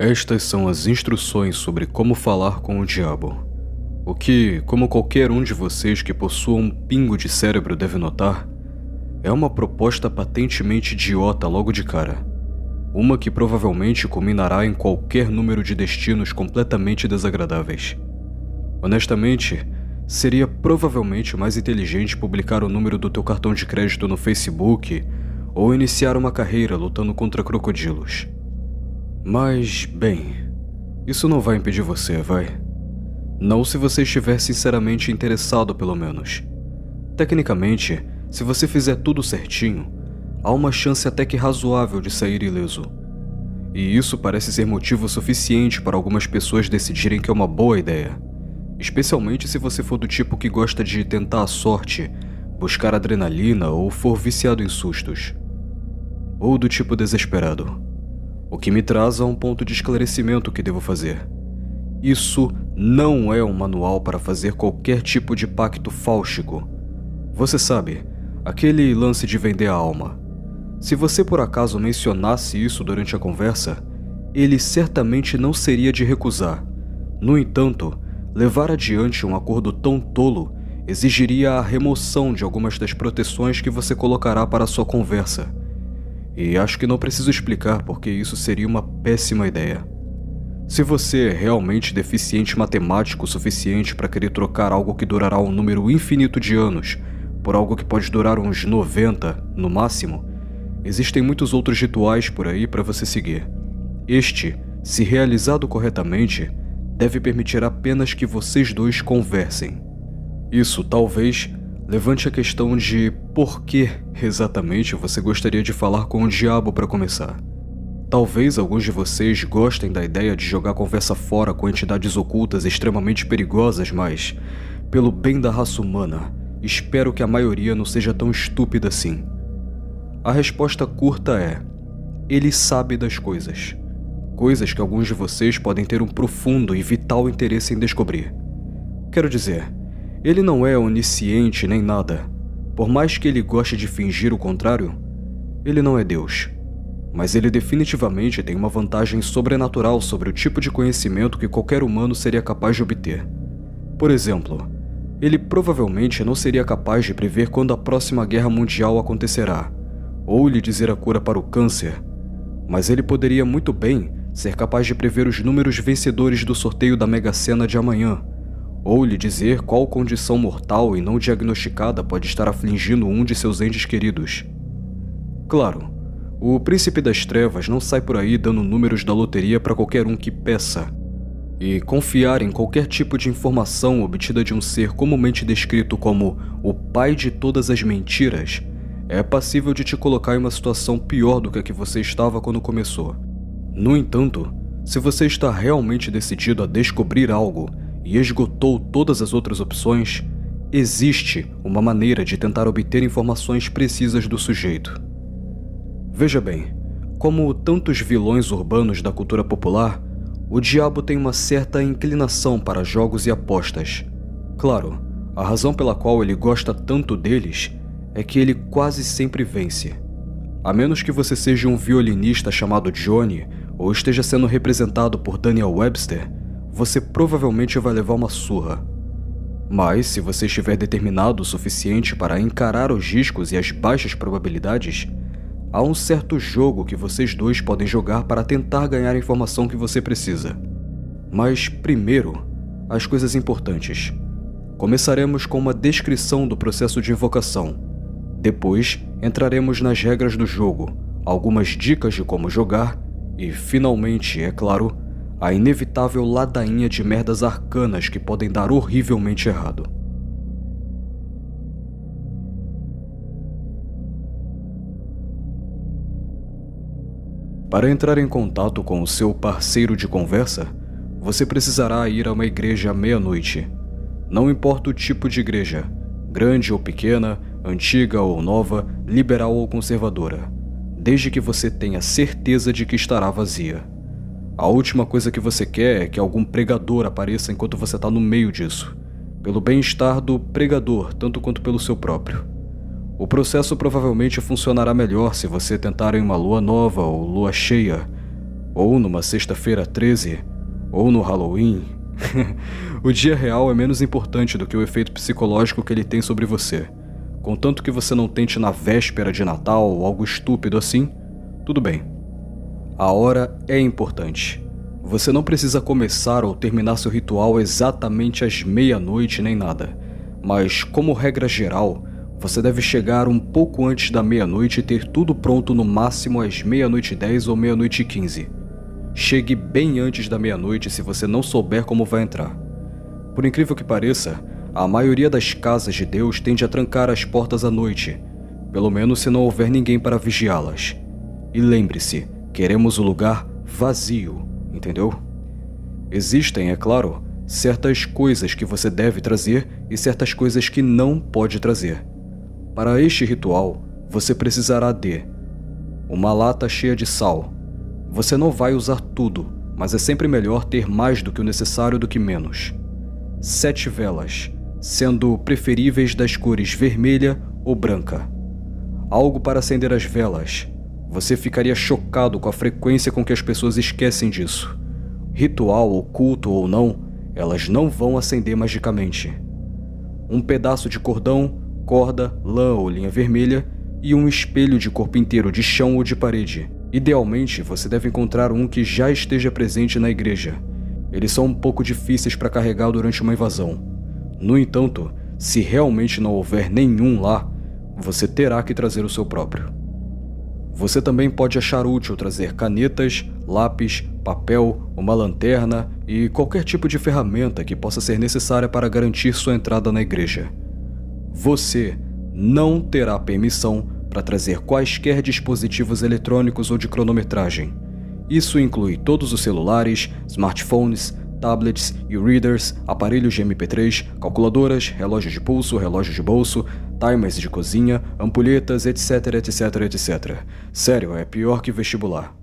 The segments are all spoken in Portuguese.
Estas são as instruções sobre como falar com o diabo. O que, como qualquer um de vocês que possua um pingo de cérebro deve notar, é uma proposta patentemente idiota logo de cara. Uma que provavelmente culminará em qualquer número de destinos completamente desagradáveis. Honestamente, seria provavelmente mais inteligente publicar o número do teu cartão de crédito no Facebook ou iniciar uma carreira lutando contra crocodilos. Mas, bem, isso não vai impedir você, vai? Não se você estiver sinceramente interessado, pelo menos. Tecnicamente, se você fizer tudo certinho, há uma chance até que razoável de sair ileso. E isso parece ser motivo suficiente para algumas pessoas decidirem que é uma boa ideia. Especialmente se você for do tipo que gosta de tentar a sorte, buscar adrenalina ou for viciado em sustos. Ou do tipo desesperado. O que me traz a um ponto de esclarecimento que devo fazer. Isso não é um manual para fazer qualquer tipo de pacto fáustico. Você sabe, aquele lance de vender a alma. Se você por acaso mencionasse isso durante a conversa, ele certamente não seria de recusar. No entanto, levar adiante um acordo tão tolo exigiria a remoção de algumas das proteções que você colocará para a sua conversa. E acho que não preciso explicar porque isso seria uma péssima ideia. Se você é realmente deficiente matemático o suficiente para querer trocar algo que durará um número infinito de anos por algo que pode durar uns 90, no máximo, existem muitos outros rituais por aí para você seguir. Este, se realizado corretamente, deve permitir apenas que vocês dois conversem. Isso talvez levante a questão de por que exatamente você gostaria de falar com o diabo para começar. Talvez alguns de vocês gostem da ideia de jogar a conversa fora com entidades ocultas extremamente perigosas, mas, pelo bem da raça humana, espero que a maioria não seja tão estúpida assim. A resposta curta é: ele sabe das coisas. Coisas que alguns de vocês podem ter um profundo e vital interesse em descobrir. Quero dizer, ele não é onisciente nem nada. Por mais que ele goste de fingir o contrário, ele não é Deus. Mas ele definitivamente tem uma vantagem sobrenatural sobre o tipo de conhecimento que qualquer humano seria capaz de obter. Por exemplo, ele provavelmente não seria capaz de prever quando a próxima guerra mundial acontecerá, ou lhe dizer a cura para o câncer, mas ele poderia muito bem ser capaz de prever os números vencedores do sorteio da Mega Sena de amanhã, ou lhe dizer qual condição mortal e não diagnosticada pode estar afligindo um de seus entes queridos. Claro, o Príncipe das Trevas não sai por aí dando números da loteria para qualquer um que peça, e confiar em qualquer tipo de informação obtida de um ser comumente descrito como o pai de todas as mentiras é passível de te colocar em uma situação pior do que a que você estava quando começou. No entanto, se você está realmente decidido a descobrir algo e esgotou todas as outras opções, existe uma maneira de tentar obter informações precisas do sujeito. Veja bem, como tantos vilões urbanos da cultura popular, o diabo tem uma certa inclinação para jogos e apostas. Claro, a razão pela qual ele gosta tanto deles é que ele quase sempre vence. A menos que você seja um violinista chamado Johnny ou esteja sendo representado por Daniel Webster, você provavelmente vai levar uma surra. Mas, se você estiver determinado o suficiente para encarar os riscos e as baixas probabilidades, há um certo jogo que vocês dois podem jogar para tentar ganhar a informação que você precisa. Mas, primeiro, as coisas importantes. Começaremos com uma descrição do processo de invocação. Depois, entraremos nas regras do jogo, algumas dicas de como jogar e, finalmente, é claro, a inevitável ladainha de merdas arcanas que podem dar horrivelmente errado. Para entrar em contato com o seu parceiro de conversa, você precisará ir a uma igreja à meia-noite. Não importa o tipo de igreja, grande ou pequena, antiga ou nova, liberal ou conservadora, desde que você tenha certeza de que estará vazia. A última coisa que você quer é que algum pregador apareça enquanto você está no meio disso, pelo bem-estar do pregador tanto quanto pelo seu próprio. O processo provavelmente funcionará melhor se você tentar em uma lua nova ou lua cheia, ou numa sexta-feira 13, ou no Halloween. O dia real é menos importante do que o efeito psicológico que ele tem sobre você. Contanto que você não tente na véspera de Natal ou algo estúpido assim, tudo bem. A hora é importante. Você não precisa começar ou terminar seu ritual exatamente às meia-noite nem nada, mas como regra geral, você deve chegar um pouco antes da meia-noite e ter tudo pronto no máximo às 00:10 ou 00:15. Chegue bem antes da meia-noite se você não souber como vai entrar. Por incrível que pareça, a maioria das casas de Deus tende a trancar as portas à noite, pelo menos se não houver ninguém para vigiá-las. E lembre-se, queremos o lugar vazio, entendeu? Existem, é claro, certas coisas que você deve trazer e certas coisas que não pode trazer. Para este ritual, você precisará de uma lata cheia de sal. Você não vai usar tudo, mas é sempre melhor ter mais do que o necessário do que menos. 7 velas, sendo preferíveis das cores vermelha ou branca. Algo para acender as velas. Você ficaria chocado com a frequência com que as pessoas esquecem disso. Ritual, oculto ou não, elas não vão acender magicamente. Um pedaço de cordão, corda, lã ou linha vermelha e um espelho de corpo inteiro de chão ou de parede. Idealmente, você deve encontrar um que já esteja presente na igreja. Eles são um pouco difíceis para carregar durante uma invasão. No entanto, se realmente não houver nenhum lá, você terá que trazer o seu próprio. Você também pode achar útil trazer canetas, lápis, papel, uma lanterna e qualquer tipo de ferramenta que possa ser necessária para garantir sua entrada na igreja. Você não terá permissão para trazer quaisquer dispositivos eletrônicos ou de cronometragem. Isso inclui todos os celulares, smartphones, tablets, e-readers, aparelhos de MP3, calculadoras, relógios de pulso, relógios de bolso, timers de cozinha, ampulhetas, etc, etc, etc. Sério, é pior que vestibular.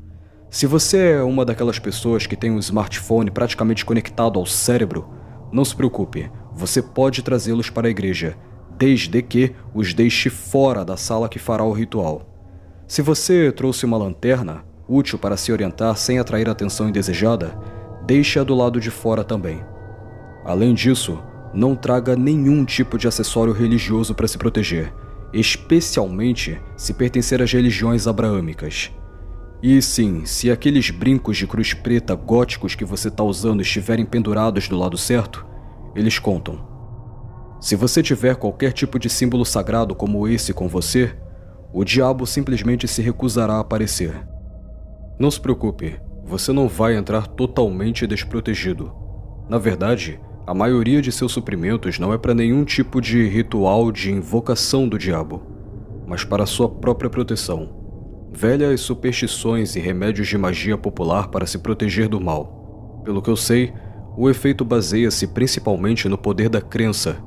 Se você é uma daquelas pessoas que tem um smartphone praticamente conectado ao cérebro, não se preocupe, você pode trazê-los para a igreja, desde que os deixe fora da sala que fará o ritual. Se você trouxe uma lanterna, útil para se orientar sem atrair a atenção indesejada, deixe-a do lado de fora também. Além disso, não traga nenhum tipo de acessório religioso para se proteger, especialmente se pertencer às religiões abraâmicas. E sim, se aqueles brincos de cruz preta góticos que você está usando estiverem pendurados do lado certo, eles contam. Se você tiver qualquer tipo de símbolo sagrado como esse com você, o diabo simplesmente se recusará a aparecer. Não se preocupe, você não vai entrar totalmente desprotegido. Na verdade, a maioria de seus suprimentos não é para nenhum tipo de ritual de invocação do diabo, mas para sua própria proteção. Velhas superstições e remédios de magia popular para se proteger do mal. Pelo que eu sei, o efeito baseia-se principalmente no poder da crença.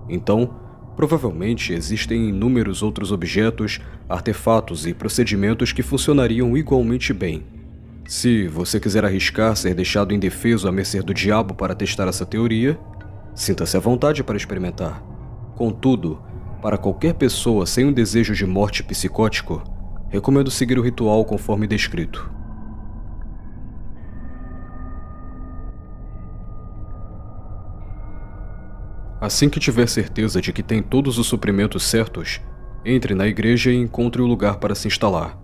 Então, provavelmente existem inúmeros outros objetos, artefatos e procedimentos que funcionariam igualmente bem. Se você quiser arriscar ser deixado indefeso à mercê do diabo para testar essa teoria, sinta-se à vontade para experimentar. Contudo, para qualquer pessoa sem um desejo de morte psicótico, recomendo seguir o ritual conforme descrito. Assim que tiver certeza de que tem todos os suprimentos certos, entre na igreja e encontre o lugar para se instalar.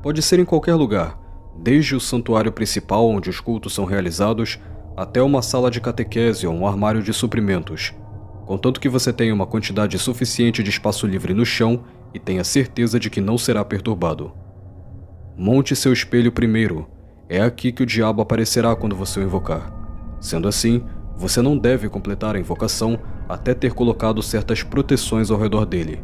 Pode ser em qualquer lugar, desde o santuário principal onde os cultos são realizados, até uma sala de catequese ou um armário de suprimentos, contanto que você tenha uma quantidade suficiente de espaço livre no chão e tenha certeza de que não será perturbado. Monte seu espelho primeiro, é aqui que o diabo aparecerá quando você o invocar. Sendo assim, você não deve completar a invocação até ter colocado certas proteções ao redor dele.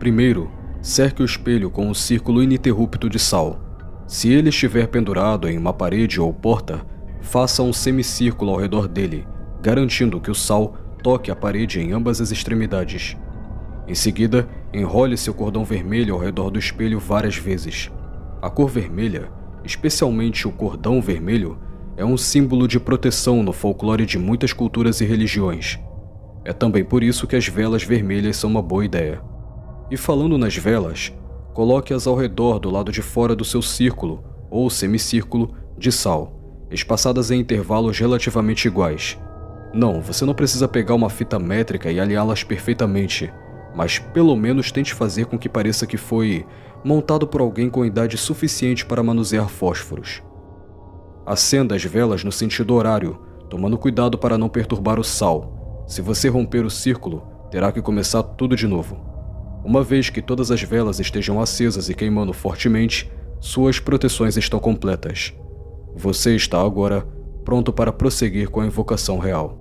Primeiro, cerque o espelho com um círculo ininterrupto de sal. Se ele estiver pendurado em uma parede ou porta, faça um semicírculo ao redor dele, garantindo que o sal toque a parede em ambas as extremidades. Em seguida, enrole seu cordão vermelho ao redor do espelho várias vezes. A cor vermelha, especialmente o cordão vermelho, é um símbolo de proteção no folclore de muitas culturas e religiões. É também por isso que as velas vermelhas são uma boa ideia. E falando nas velas, coloque-as ao redor do lado de fora do seu círculo, ou semicírculo, de sal, espaçadas em intervalos relativamente iguais. Não, você não precisa pegar uma fita métrica e alinhá-las perfeitamente, mas pelo menos tente fazer com que pareça que foi montado por alguém com idade suficiente para manusear fósforos. Acenda as velas no sentido horário, tomando cuidado para não perturbar o sal. Se você romper o círculo, terá que começar tudo de novo. Uma vez que todas as velas estejam acesas e queimando fortemente, suas proteções estão completas. Você está agora pronto para prosseguir com a invocação real.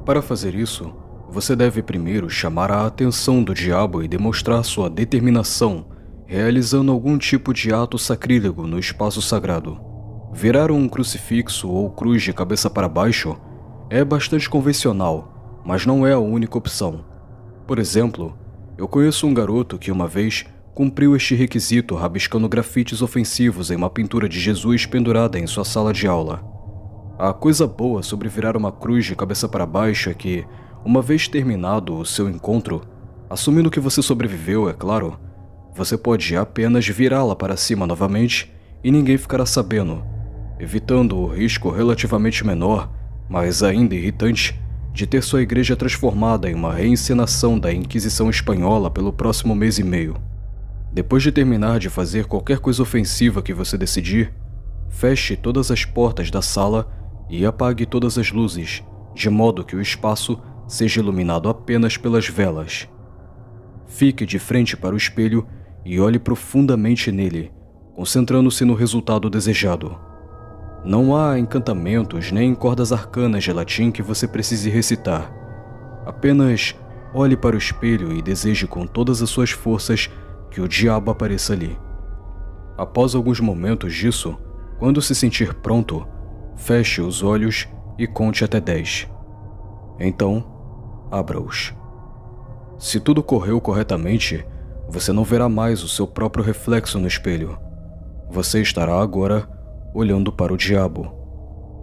Para fazer isso, você deve primeiro chamar a atenção do diabo e demonstrar sua determinação, realizando algum tipo de ato sacrílego no espaço sagrado. Virar um crucifixo ou cruz de cabeça para baixo é bastante convencional, mas não é a única opção. Por exemplo, eu conheço um garoto que uma vez cumpriu este requisito rabiscando grafites ofensivos em uma pintura de Jesus pendurada em sua sala de aula. A coisa boa sobre virar uma cruz de cabeça para baixo é que, uma vez terminado o seu encontro, assumindo que você sobreviveu, é claro, você pode apenas virá-la para cima novamente e ninguém ficará sabendo, evitando o risco relativamente menor, mas ainda irritante, de ter sua igreja transformada em uma reencenação da Inquisição Espanhola pelo próximo mês e meio. Depois de terminar de fazer qualquer coisa ofensiva que você decidir, feche todas as portas da sala e apague todas as luzes, de modo que o espaço seja iluminado apenas pelas velas. Fique de frente para o espelho e olhe profundamente nele, concentrando-se no resultado desejado. Não há encantamentos nem cordas arcanas de latim que você precise recitar. Apenas olhe para o espelho e deseje com todas as suas forças que o diabo apareça ali. Após alguns momentos disso, quando se sentir pronto, feche os olhos e conte até 10. Então, abra-os. Se tudo correu corretamente, você não verá mais o seu próprio reflexo no espelho. Você estará agora olhando para o diabo.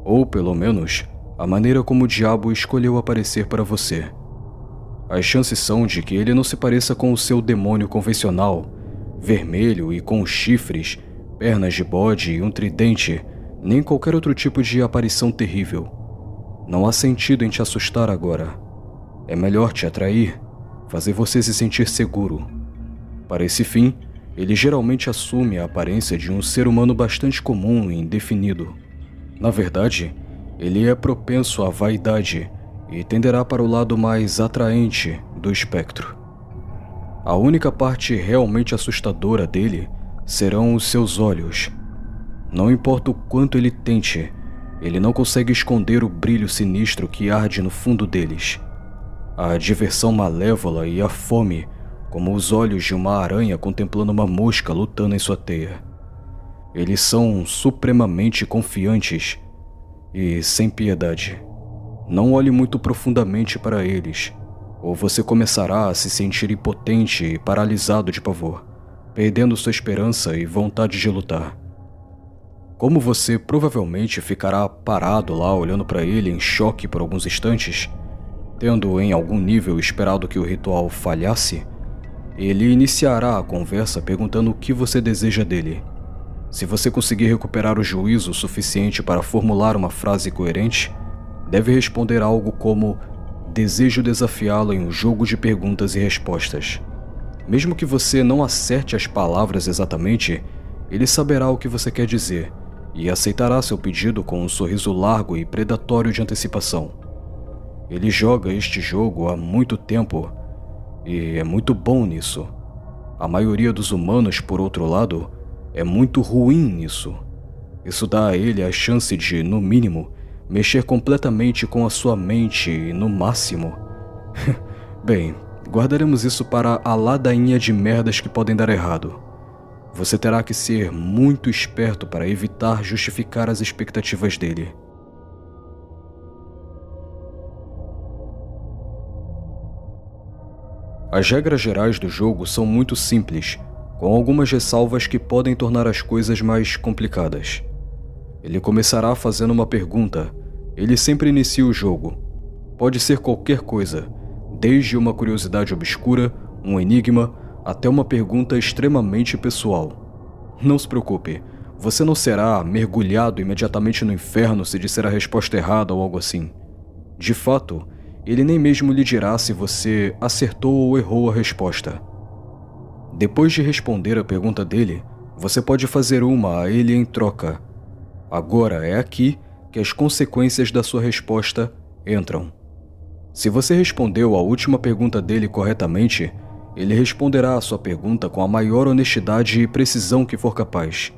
Ou, pelo menos, a maneira como o diabo escolheu aparecer para você. As chances são de que ele não se pareça com o seu demônio convencional, vermelho e com chifres, pernas de bode e um tridente, nem qualquer outro tipo de aparição terrível. Não há sentido em te assustar agora. É melhor te atrair, fazer você se sentir seguro. Para esse fim, ele geralmente assume a aparência de um ser humano bastante comum e indefinido. Na verdade, ele é propenso à vaidade e tenderá para o lado mais atraente do espectro. A única parte realmente assustadora dele serão os seus olhos. Não importa o quanto ele tente, ele não consegue esconder o brilho sinistro que arde no fundo deles. A diversão malévola e a fome, como os olhos de uma aranha contemplando uma mosca lutando em sua teia. Eles são supremamente confiantes e sem piedade. Não olhe muito profundamente para eles, ou você começará a se sentir impotente e paralisado de pavor, perdendo sua esperança e vontade de lutar. Como você provavelmente ficará parado lá olhando para ele em choque por alguns instantes, tendo em algum nível esperado que o ritual falhasse, ele iniciará a conversa perguntando o que você deseja dele. Se você conseguir recuperar o juízo suficiente para formular uma frase coerente, deve responder algo como: desejo desafiá-lo em um jogo de perguntas e respostas. Mesmo que você não acerte as palavras exatamente, ele saberá o que você quer dizer e aceitará seu pedido com um sorriso largo e predatório de antecipação. Ele joga este jogo há muito tempo e é muito bom nisso. A maioria dos humanos, por outro lado, é muito ruim nisso. Isso dá a ele a chance de, no mínimo, mexer completamente com a sua mente e, no máximo... Bem, guardaremos isso para a ladainha de merdas que podem dar errado. Você terá que ser muito esperto para evitar justificar as expectativas dele. As regras gerais do jogo são muito simples, com algumas ressalvas que podem tornar as coisas mais complicadas. Ele começará fazendo uma pergunta. Ele sempre inicia o jogo. Pode ser qualquer coisa, desde uma curiosidade obscura, um enigma, até uma pergunta extremamente pessoal. Não se preocupe, você não será mergulhado imediatamente no inferno se disser a resposta errada ou algo assim. De fato, ele nem mesmo lhe dirá se você acertou ou errou a resposta. Depois de responder a pergunta dele, você pode fazer uma a ele em troca. Agora é aqui que as consequências da sua resposta entram. Se você respondeu a última pergunta dele corretamente, ele responderá a sua pergunta com a maior honestidade e precisão que for capaz.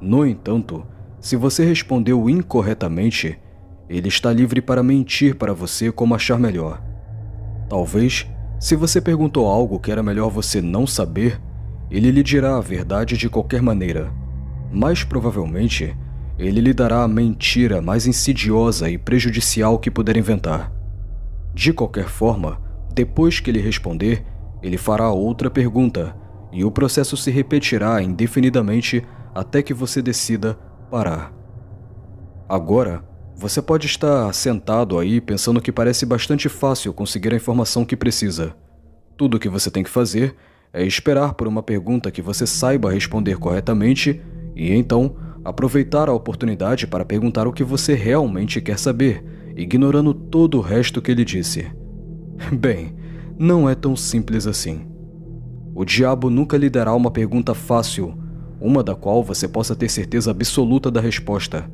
No entanto, se você respondeu incorretamente, ele está livre para mentir para você como achar melhor. Talvez, se você perguntou algo que era melhor você não saber, ele lhe dirá a verdade de qualquer maneira. Mais provavelmente, ele lhe dará a mentira mais insidiosa e prejudicial que puder inventar. De qualquer forma, depois que ele responder, ele fará outra pergunta, e o processo se repetirá indefinidamente até que você decida parar. Agora, você pode estar sentado aí pensando que parece bastante fácil conseguir a informação que precisa. Tudo o que você tem que fazer é esperar por uma pergunta que você saiba responder corretamente e então aproveitar a oportunidade para perguntar o que você realmente quer saber, ignorando todo o resto que ele disse. Bem, não é tão simples assim. O diabo nunca lhe dará uma pergunta fácil, uma da qual você possa ter certeza absoluta da resposta.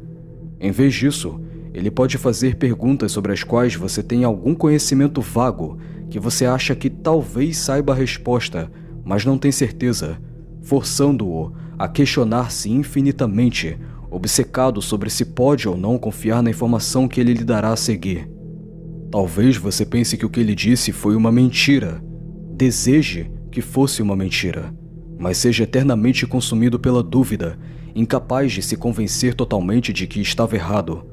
Em vez disso, ele pode fazer perguntas sobre as quais você tem algum conhecimento vago, que você acha que talvez saiba a resposta, mas não tem certeza, forçando-o a questionar-se infinitamente, obcecado sobre se pode ou não confiar na informação que ele lhe dará a seguir. Talvez você pense que o que ele disse foi uma mentira, deseje que fosse uma mentira, mas seja eternamente consumido pela dúvida, incapaz de se convencer totalmente de que estava errado.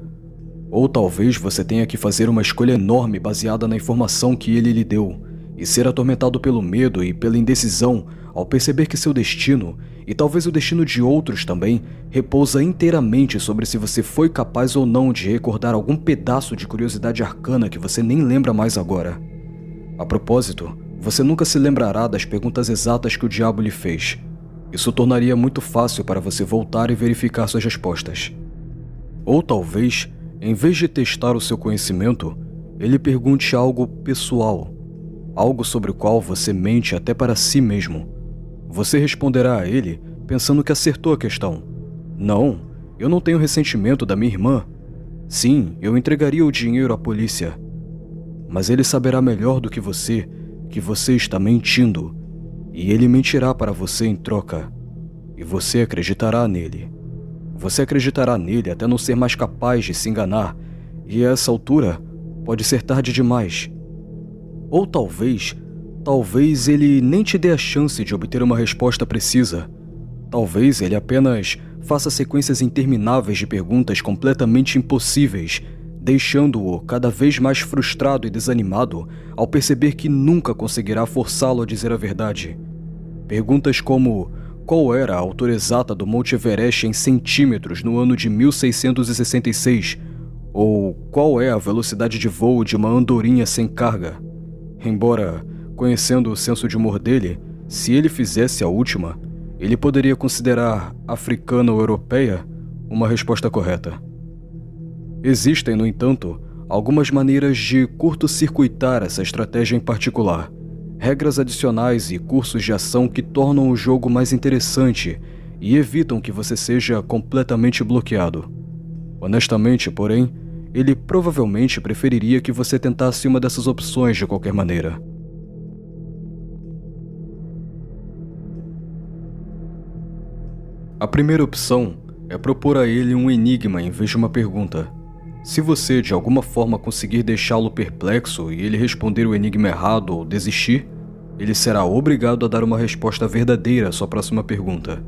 Ou talvez você tenha que fazer uma escolha enorme baseada na informação que ele lhe deu, e ser atormentado pelo medo e pela indecisão ao perceber que seu destino, e talvez o destino de outros também, repousa inteiramente sobre se você foi capaz ou não de recordar algum pedaço de curiosidade arcana que você nem lembra mais agora. A propósito, você nunca se lembrará das perguntas exatas que o diabo lhe fez. Isso tornaria muito fácil para você voltar e verificar suas respostas. Ou talvez, em vez de testar o seu conhecimento, ele pergunte algo pessoal, algo sobre o qual você mente até para si mesmo. Você responderá a ele pensando que acertou a questão. Não, eu não tenho ressentimento da minha irmã. Sim, eu entregaria o dinheiro à polícia. Mas ele saberá melhor do que você está mentindo, e ele mentirá para você em troca, e você acreditará nele. Você acreditará nele até não ser mais capaz de se enganar, e a essa altura pode ser tarde demais. Ou talvez ele nem te dê a chance de obter uma resposta precisa. Talvez ele apenas faça sequências intermináveis de perguntas completamente impossíveis, deixando-o cada vez mais frustrado e desanimado ao perceber que nunca conseguirá forçá-lo a dizer a verdade. Perguntas como: qual era a altura exata do Monte Everest em centímetros no ano de 1666? Ou qual é a velocidade de voo de uma andorinha sem carga? Embora, conhecendo o senso de humor dele, se ele fizesse a última, ele poderia considerar africana ou europeia uma resposta correta. Existem, no entanto, algumas maneiras de curto-circuitar essa estratégia em particular, regras adicionais e cursos de ação que tornam o jogo mais interessante e evitam que você seja completamente bloqueado. Honestamente, porém, ele provavelmente preferiria que você tentasse uma dessas opções de qualquer maneira. A primeira opção é propor a ele um enigma em vez de uma pergunta. Se você de alguma forma conseguir deixá-lo perplexo e ele responder o enigma errado ou desistir, ele será obrigado a dar uma resposta verdadeira à sua próxima pergunta.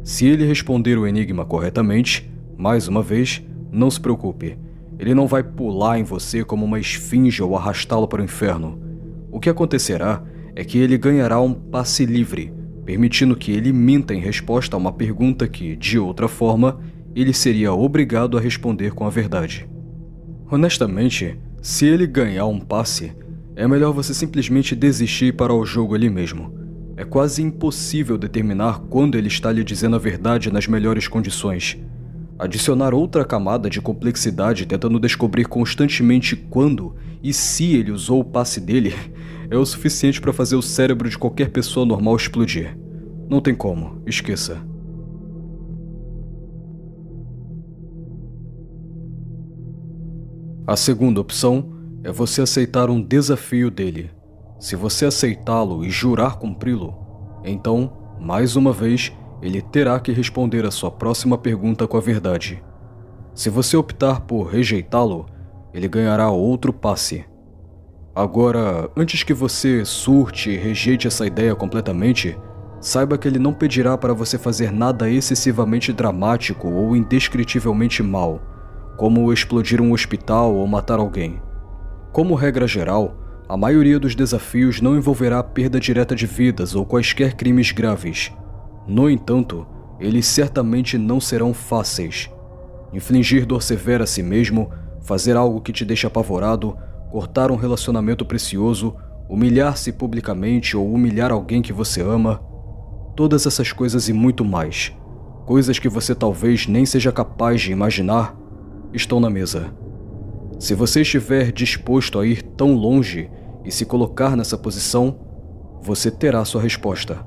Se ele responder o enigma corretamente, mais uma vez, não se preocupe. Ele não vai pular em você como uma esfinge ou arrastá-lo para o inferno. O que acontecerá é que ele ganhará um passe livre, permitindo que ele minta em resposta a uma pergunta que, de outra forma, ele seria obrigado a responder com a verdade. Honestamente, se ele ganhar um passe, é melhor você simplesmente desistir e parar o jogo ali mesmo. É quase impossível determinar quando ele está lhe dizendo a verdade nas melhores condições. Adicionar outra camada de complexidade tentando descobrir constantemente quando e se ele usou o passe dele é o suficiente para fazer o cérebro de qualquer pessoa normal explodir. Não tem como, esqueça. A segunda opção é você aceitar um desafio dele. Se você aceitá-lo e jurar cumpri-lo, então, mais uma vez, ele terá que responder a sua próxima pergunta com a verdade. Se você optar por rejeitá-lo, ele ganhará outro passe. Agora, antes que você surte e rejeite essa ideia completamente, saiba que ele não pedirá para você fazer nada excessivamente dramático ou indescritivelmente mal, como explodir um hospital ou matar alguém. Como regra geral, a maioria dos desafios não envolverá perda direta de vidas ou quaisquer crimes graves. No entanto, eles certamente não serão fáceis. Infligir dor severa a si mesmo, fazer algo que te deixa apavorado, cortar um relacionamento precioso, humilhar-se publicamente ou humilhar alguém que você ama. Todas essas coisas e muito mais, coisas que você talvez nem seja capaz de imaginar, estão na mesa. Se você estiver disposto a ir tão longe e se colocar nessa posição, você terá sua resposta.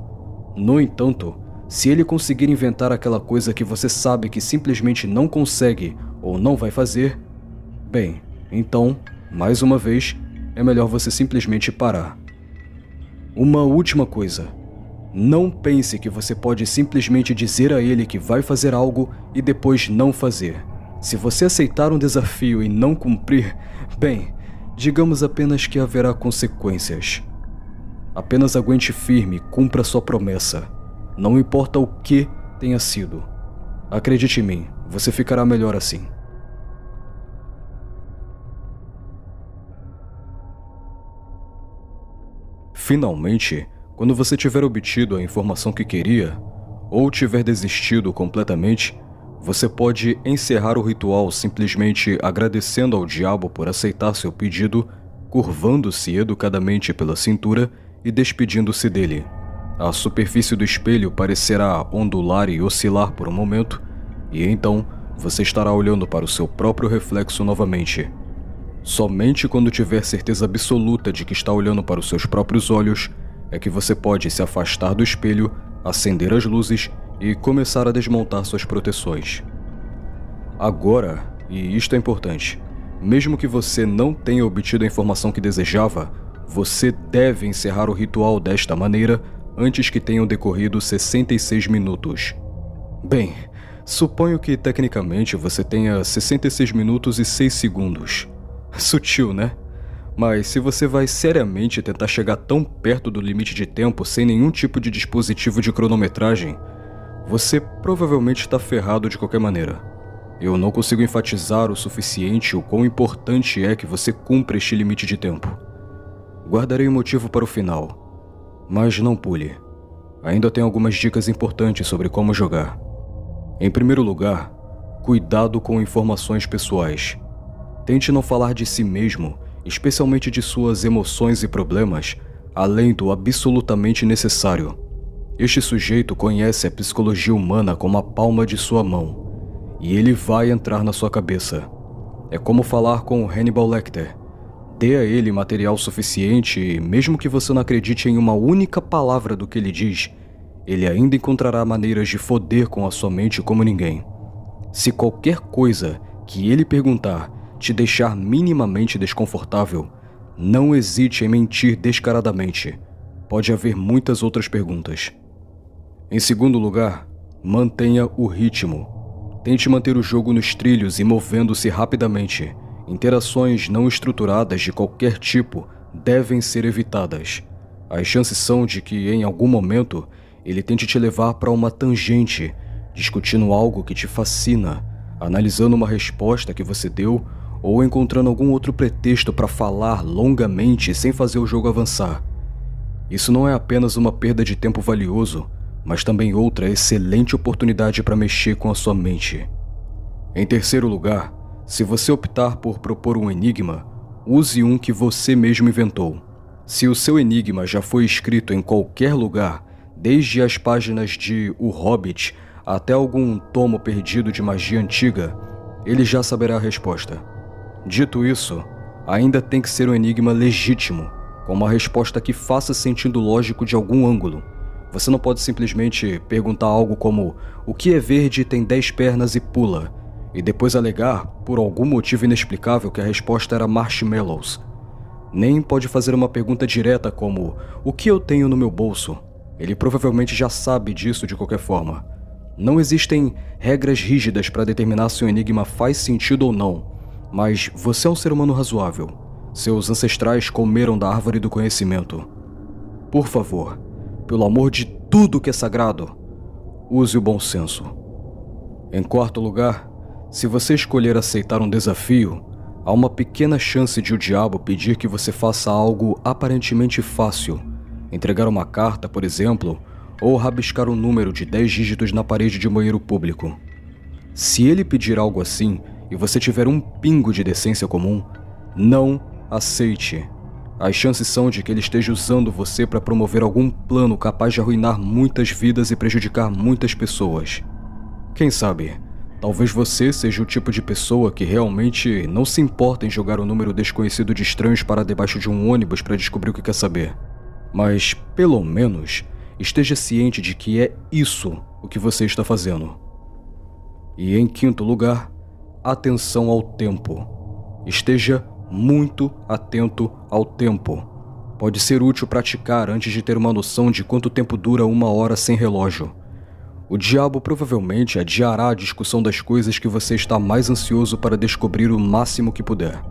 No entanto, se ele conseguir inventar aquela coisa que você sabe que simplesmente não consegue ou não vai fazer, bem, então, mais uma vez, é melhor você simplesmente parar. Uma última coisa. Não pense que você pode simplesmente dizer a ele que vai fazer algo e depois não fazer. Se você aceitar um desafio e não cumprir, bem, digamos apenas que haverá consequências. Apenas aguente firme e cumpra sua promessa. Não importa o que tenha sido. Acredite em mim, você ficará melhor assim. Finalmente, quando você tiver obtido a informação que queria, ou tiver desistido completamente, você pode encerrar o ritual simplesmente agradecendo ao diabo por aceitar seu pedido, curvando-se educadamente pela cintura e despedindo-se dele. A superfície do espelho parecerá ondular e oscilar por um momento, e então você estará olhando para o seu próprio reflexo novamente. Somente quando tiver certeza absoluta de que está olhando para os seus próprios olhos é que você pode se afastar do espelho, acender as luzes e começar a desmontar suas proteções. Agora, e isto é importante, mesmo que você não tenha obtido a informação que desejava, você deve encerrar o ritual desta maneira antes que tenham decorrido 66 minutos. Bem, suponho que tecnicamente você tenha 66 minutos e 6 segundos. Sutil, né? Mas se você vai seriamente tentar chegar tão perto do limite de tempo sem nenhum tipo de dispositivo de cronometragem, você provavelmente está ferrado de qualquer maneira. Eu não consigo enfatizar o suficiente o quão importante é que você cumpra este limite de tempo. Guardarei o motivo para o final, mas não pule. Ainda tem algumas dicas importantes sobre como jogar. Em primeiro lugar, cuidado com informações pessoais. Tente não falar de si mesmo, especialmente de suas emoções e problemas, além do absolutamente necessário. Este sujeito conhece a psicologia humana como a palma de sua mão, e ele vai entrar na sua cabeça. É como falar com Hannibal Lecter. Dê a ele material suficiente e, mesmo que você não acredite em uma única palavra do que ele diz, ele ainda encontrará maneiras de foder com a sua mente como ninguém. Se qualquer coisa que ele perguntar te deixar minimamente desconfortável, não hesite em mentir descaradamente. Pode haver muitas outras perguntas. Em segundo lugar, mantenha o ritmo. Tente manter o jogo nos trilhos e movendo-se rapidamente. Interações não estruturadas de qualquer tipo devem ser evitadas. As chances são de que, em algum momento, ele tente te levar para uma tangente, discutindo algo que te fascina, analisando uma resposta que você deu ou encontrando algum outro pretexto para falar longamente sem fazer o jogo avançar. Isso não é apenas uma perda de tempo valioso, mas também outra excelente oportunidade para mexer com a sua mente. Em terceiro lugar, se você optar por propor um enigma, use um que você mesmo inventou. Se o seu enigma já foi escrito em qualquer lugar, desde as páginas de O Hobbit até algum tomo perdido de magia antiga, ele já saberá a resposta. Dito isso, ainda tem que ser um enigma legítimo, com uma resposta que faça sentido lógico de algum ângulo. Você não pode simplesmente perguntar algo como "o que é verde e tem 10 pernas e pula?" e depois alegar, por algum motivo inexplicável, que a resposta era marshmallows. Nem pode fazer uma pergunta direta como "o que eu tenho no meu bolso?" Ele provavelmente já sabe disso de qualquer forma. Não existem regras rígidas para determinar se um enigma faz sentido ou não, mas você é um ser humano razoável. Seus ancestrais comeram da árvore do conhecimento. Por favor, pelo amor de tudo que é sagrado, use o bom senso. Em quarto lugar, se você escolher aceitar um desafio, há uma pequena chance de o diabo pedir que você faça algo aparentemente fácil, entregar uma carta, por exemplo, ou rabiscar um número de 10 dígitos na parede de um banheiro público. Se ele pedir algo assim e você tiver um pingo de decência comum, não aceite. As chances são de que ele esteja usando você para promover algum plano capaz de arruinar muitas vidas e prejudicar muitas pessoas. Quem sabe, talvez você seja o tipo de pessoa que realmente não se importa em jogar um número desconhecido de estranhos para debaixo de um ônibus para descobrir o que quer saber. Mas, pelo menos, esteja ciente de que é isso o que você está fazendo. E em quinto lugar, atenção ao tempo. Esteja muito atento ao tempo. Pode ser útil praticar antes de ter uma noção de quanto tempo dura uma hora sem relógio. O diabo provavelmente adiará a discussão das coisas que você está mais ansioso para descobrir o máximo que puder.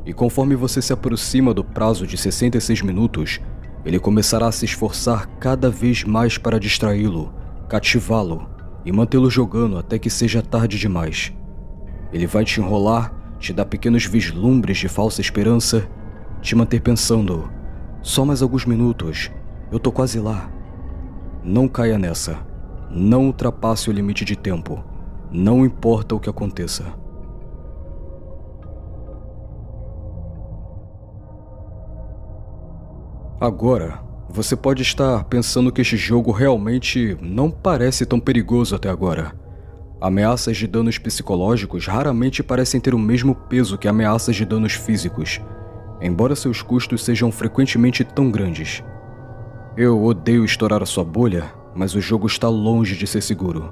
E conforme você se aproxima do prazo de 66 minutos, ele começará a se esforçar cada vez mais para distraí-lo, cativá-lo e mantê-lo jogando até que seja tarde demais. Ele vai te enrolar, te dar pequenos vislumbres de falsa esperança, te manter pensando, só mais alguns minutos, eu tô quase lá. Não caia nessa. Não ultrapasse o limite de tempo. Não importa o que aconteça. Agora, você pode estar pensando que este jogo realmente não parece tão perigoso até agora. Ameaças de danos psicológicos raramente parecem ter o mesmo peso que ameaças de danos físicos, embora seus custos sejam frequentemente tão grandes. Eu odeio estourar a sua bolha, mas o jogo está longe de ser seguro.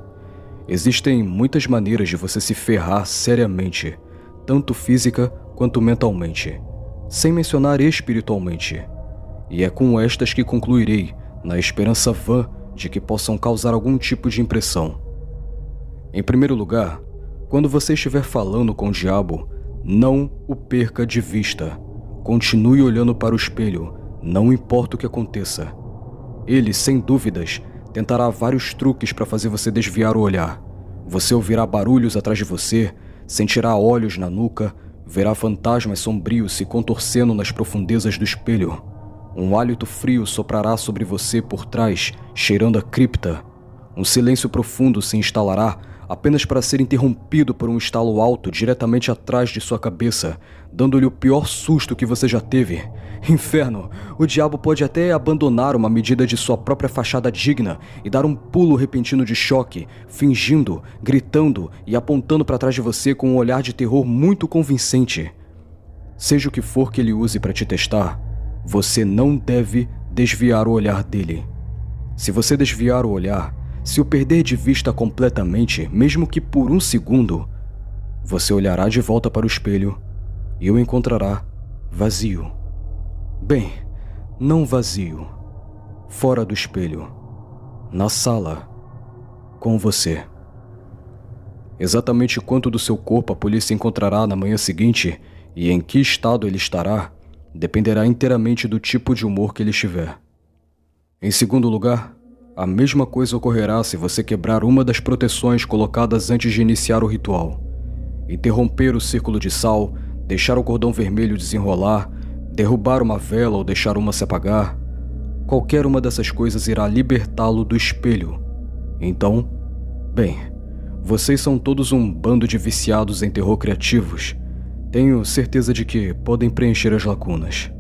Existem muitas maneiras de você se ferrar seriamente, tanto física quanto mentalmente, sem mencionar espiritualmente. E é com estas que concluirei, na esperança vã de que possam causar algum tipo de impressão. Em primeiro lugar, quando você estiver falando com o diabo, não o perca de vista. Continue olhando para o espelho, não importa o que aconteça. Ele, sem dúvidas, tentará vários truques para fazer você desviar o olhar. Você ouvirá barulhos atrás de você, sentirá olhos na nuca, verá fantasmas sombrios se contorcendo nas profundezas do espelho. Um hálito frio soprará sobre você por trás, cheirando a cripta. Um silêncio profundo se instalará, apenas para ser interrompido por um estalo alto diretamente atrás de sua cabeça, dando-lhe o pior susto que você já teve. Inferno! O diabo pode até abandonar uma medida de sua própria fachada digna e dar um pulo repentino de choque, fingindo, gritando e apontando para trás de você com um olhar de terror muito convincente. Seja o que for que ele use para te testar, você não deve desviar o olhar dele. Se você desviar o olhar, se o perder de vista completamente, mesmo que por um segundo, você olhará de volta para o espelho e o encontrará vazio. Bem, não vazio. Fora do espelho. Na sala. Com você. Exatamente quanto do seu corpo a polícia encontrará na manhã seguinte e em que estado ele estará, dependerá inteiramente do tipo de humor que ele estiver. Em segundo lugar, a mesma coisa ocorrerá se você quebrar uma das proteções colocadas antes de iniciar o ritual. Interromper o círculo de sal, deixar o cordão vermelho desenrolar, derrubar uma vela ou deixar uma se apagar. Qualquer uma dessas coisas irá libertá-lo do espelho. Então, bem, vocês são todos um bando de viciados em terror criativos. Tenho certeza de que podem preencher as lacunas.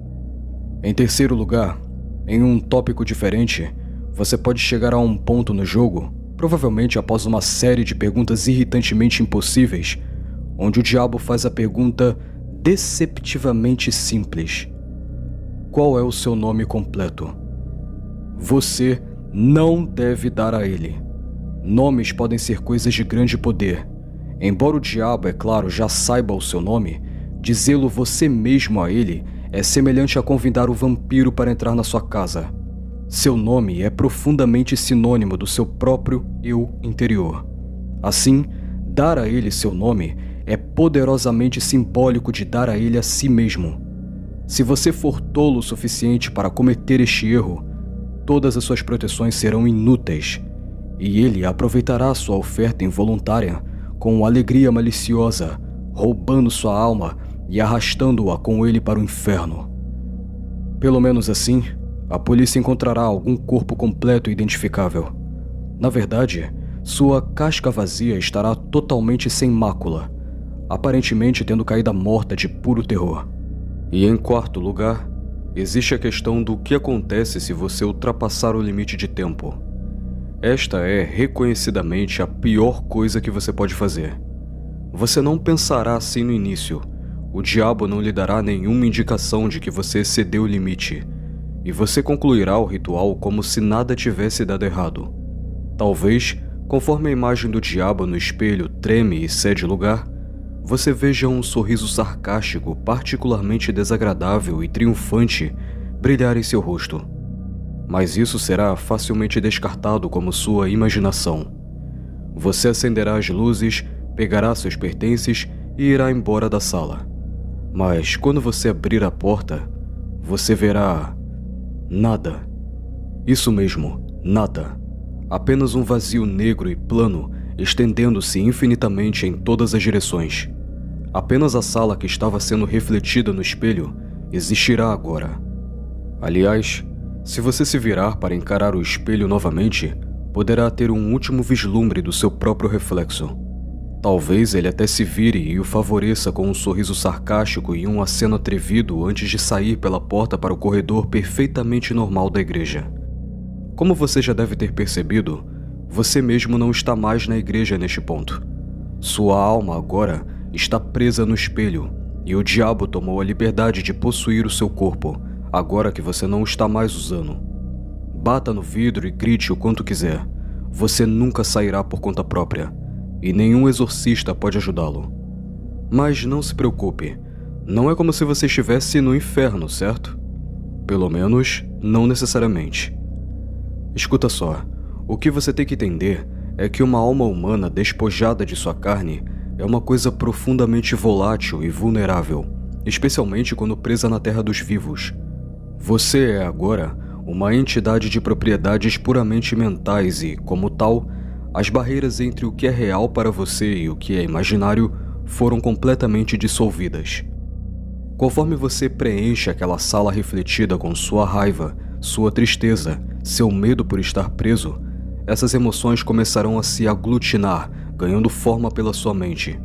Em terceiro lugar, em um tópico diferente, você pode chegar a um ponto no jogo, provavelmente após uma série de perguntas irritantemente impossíveis, onde o diabo faz a pergunta deceptivamente simples: qual é o seu nome completo? Você não deve dar a ele. Nomes podem ser coisas de grande poder. Embora o diabo, é claro, já saiba o seu nome, dizê-lo você mesmo a ele é semelhante a convidar o vampiro para entrar na sua casa. Seu nome é profundamente sinônimo do seu próprio eu interior. Assim, dar a ele seu nome é poderosamente simbólico de dar a ele a si mesmo. Se você for tolo o suficiente para cometer este erro, todas as suas proteções serão inúteis, e ele aproveitará sua oferta involuntária com alegria maliciosa, roubando sua alma e arrastando-a com ele para o inferno. Pelo menos assim, a polícia encontrará algum corpo completo e identificável. Na verdade, sua casca vazia estará totalmente sem mácula, aparentemente tendo caído morta de puro terror. E em quarto lugar, existe a questão do que acontece se você ultrapassar o limite de tempo. Esta é reconhecidamente a pior coisa que você pode fazer. Você não pensará assim no início. O diabo não lhe dará nenhuma indicação de que você excedeu o limite, e você concluirá o ritual como se nada tivesse dado errado. Talvez, conforme a imagem do diabo no espelho treme e cede lugar, você veja um sorriso sarcástico particularmente desagradável e triunfante brilhar em seu rosto. Mas isso será facilmente descartado como sua imaginação. Você acenderá as luzes, pegará seus pertences e irá embora da sala. Mas quando você abrir a porta, você verá nada. Isso mesmo, nada. Apenas um vazio negro e plano estendendo-se infinitamente em todas as direções. Apenas a sala que estava sendo refletida no espelho existirá agora. Aliás, se você se virar para encarar o espelho novamente, poderá ter um último vislumbre do seu próprio reflexo. Talvez ele até se vire e o favoreça com um sorriso sarcástico e um aceno atrevido antes de sair pela porta para o corredor perfeitamente normal da igreja. Como você já deve ter percebido, você mesmo não está mais na igreja neste ponto. Sua alma agora está presa no espelho, e o diabo tomou a liberdade de possuir o seu corpo, agora que você não está mais usando. Bata no vidro e grite o quanto quiser. Você nunca sairá por conta própria, e nenhum exorcista pode ajudá-lo. Mas não se preocupe, não é como se você estivesse no inferno, certo? Pelo menos, não necessariamente. Escuta só, o que você tem que entender é que uma alma humana despojada de sua carne é uma coisa profundamente volátil e vulnerável, especialmente quando presa na terra dos vivos. Você é agora uma entidade de propriedades puramente mentais e, como tal, as barreiras entre o que é real para você e o que é imaginário foram completamente dissolvidas. Conforme você preenche aquela sala refletida com sua raiva, sua tristeza, seu medo por estar preso, essas emoções começarão a se aglutinar, ganhando forma pela sua mente.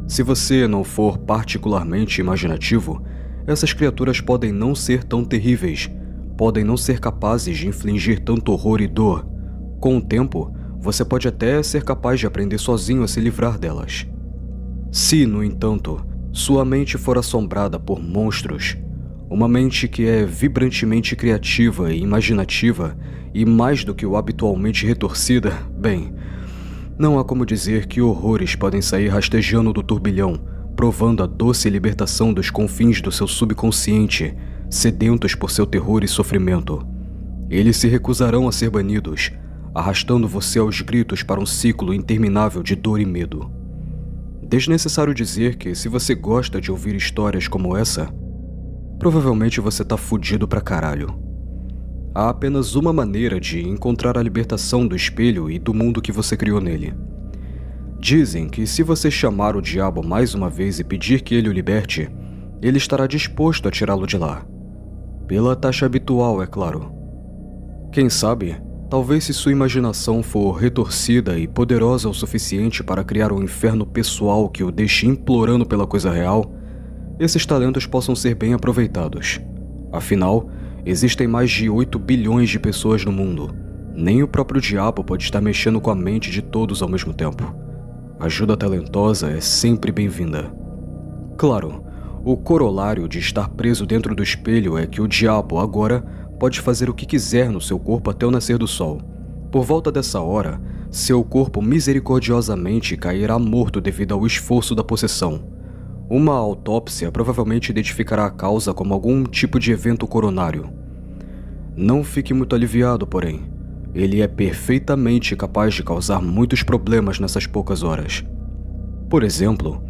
Se você não for particularmente imaginativo, essas criaturas podem não ser tão terríveis, podem não ser capazes de infligir tanto horror e dor. Com o tempo, você pode até ser capaz de aprender sozinho a se livrar delas. Se, no entanto, sua mente for assombrada por monstros, uma mente que é vibrantemente criativa e imaginativa e mais do que o habitualmente retorcida, bem, não há como dizer que horrores podem sair rastejando do turbilhão, provando a doce libertação dos confins do seu subconsciente, sedentos por seu terror e sofrimento. Eles se recusarão a ser banidos, arrastando você aos gritos para um ciclo interminável de dor e medo. Desnecessário dizer que, se você gosta de ouvir histórias como essa, provavelmente você tá fudido pra caralho. Há apenas uma maneira de encontrar a libertação do espelho e do mundo que você criou nele. Dizem que se você chamar o diabo mais uma vez e pedir que ele o liberte, ele estará disposto a tirá-lo de lá. Pela taxa habitual, é claro. Quem sabe, talvez se sua imaginação for retorcida e poderosa o suficiente para criar um inferno pessoal que o deixe implorando pela coisa real, esses talentos possam ser bem aproveitados. Afinal, existem mais de 8 bilhões de pessoas no mundo. Nem o próprio diabo pode estar mexendo com a mente de todos ao mesmo tempo. Ajuda talentosa é sempre bem-vinda. Claro, o corolário de estar preso dentro do espelho é que o diabo agora pode fazer o que quiser no seu corpo até o nascer do sol. Por volta dessa hora, seu corpo misericordiosamente cairá morto devido ao esforço da possessão. Uma autópsia provavelmente identificará a causa como algum tipo de evento coronário. Não fique muito aliviado, porém. Ele é perfeitamente capaz de causar muitos problemas nessas poucas horas. Por exemplo,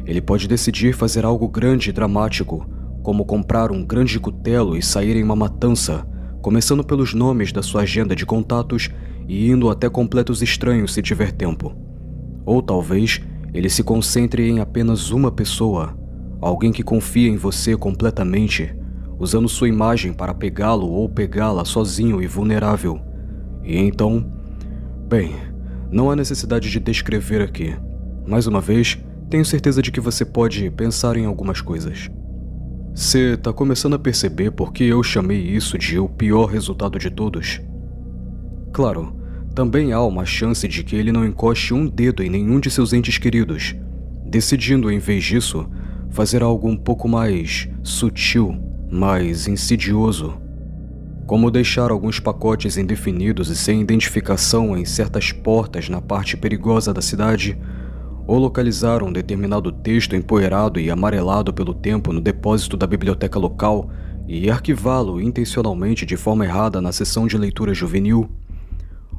ele pode decidir fazer algo grande e dramático, como comprar um grande cutelo e sair em uma matança, começando pelos nomes da sua agenda de contatos e indo até completos estranhos se tiver tempo. Ou talvez ele se concentre em apenas uma pessoa, alguém que confia em você completamente, usando sua imagem para pegá-lo ou pegá-la sozinho e vulnerável. E então, bem, não há necessidade de descrever aqui. Mais uma vez, tenho certeza de que você pode pensar em algumas coisas. Você tá começando a perceber por que eu chamei isso de o pior resultado de todos? Claro, também há uma chance de que ele não encoste um dedo em nenhum de seus entes queridos, decidindo, em vez disso, fazer algo um pouco mais sutil, mais insidioso, como deixar alguns pacotes indefinidos e sem identificação em certas portas na parte perigosa da cidade, ou localizar um determinado texto empoeirado e amarelado pelo tempo no depósito da biblioteca local e arquivá-lo intencionalmente de forma errada na sessão de leitura juvenil,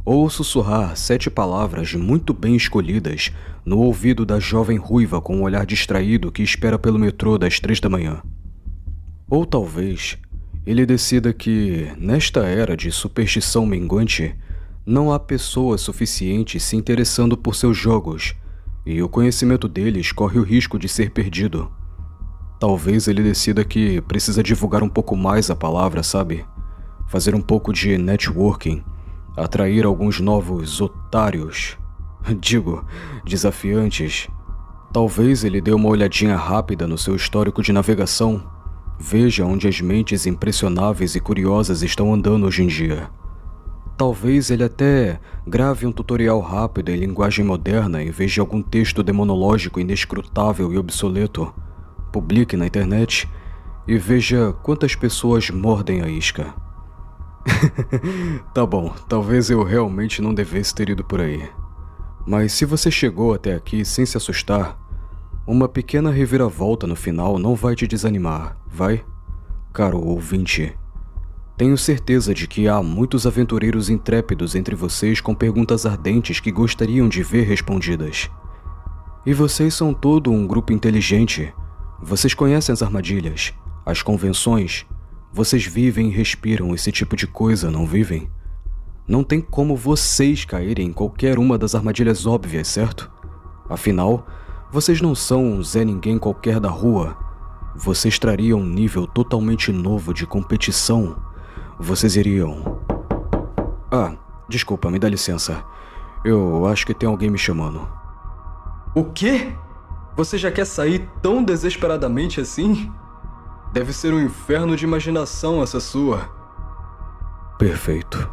ou sussurrar 7 palavras muito bem escolhidas no ouvido da jovem ruiva com um olhar distraído que espera pelo metrô das 3 da manhã. Ou talvez ele decida que, nesta era de superstição minguante, não há pessoas suficientes se interessando por seus jogos, e o conhecimento deles corre o risco de ser perdido. Talvez ele decida que precisa divulgar um pouco mais a palavra, sabe? Fazer um pouco de networking, atrair alguns novos otários, desafiantes. Talvez ele dê uma olhadinha rápida no seu histórico de navegação, veja onde as mentes impressionáveis e curiosas estão andando hoje em dia. Talvez ele até grave um tutorial rápido em linguagem moderna em vez de algum texto demonológico inescrutável e obsoleto. Publique na internet e veja quantas pessoas mordem a isca. Tá bom, talvez eu realmente não devesse ter ido por aí. Mas se você chegou até aqui sem se assustar, uma pequena reviravolta no final não vai te desanimar, vai? Caro ouvinte, tenho certeza de que há muitos aventureiros intrépidos entre vocês com perguntas ardentes que gostariam de ver respondidas. E vocês são todo um grupo inteligente. Vocês conhecem as armadilhas, as convenções. Vocês vivem e respiram esse tipo de coisa, não vivem? Não tem como vocês caírem em qualquer uma das armadilhas óbvias, certo? Afinal, vocês não são um Zé Ninguém qualquer da rua. Vocês trariam um nível totalmente novo de competição. Vocês iriam... Ah, desculpa, me dá licença. Eu acho que tem alguém me chamando. O quê? Você já quer sair tão desesperadamente assim? Deve ser um inferno de imaginação essa sua. Perfeito.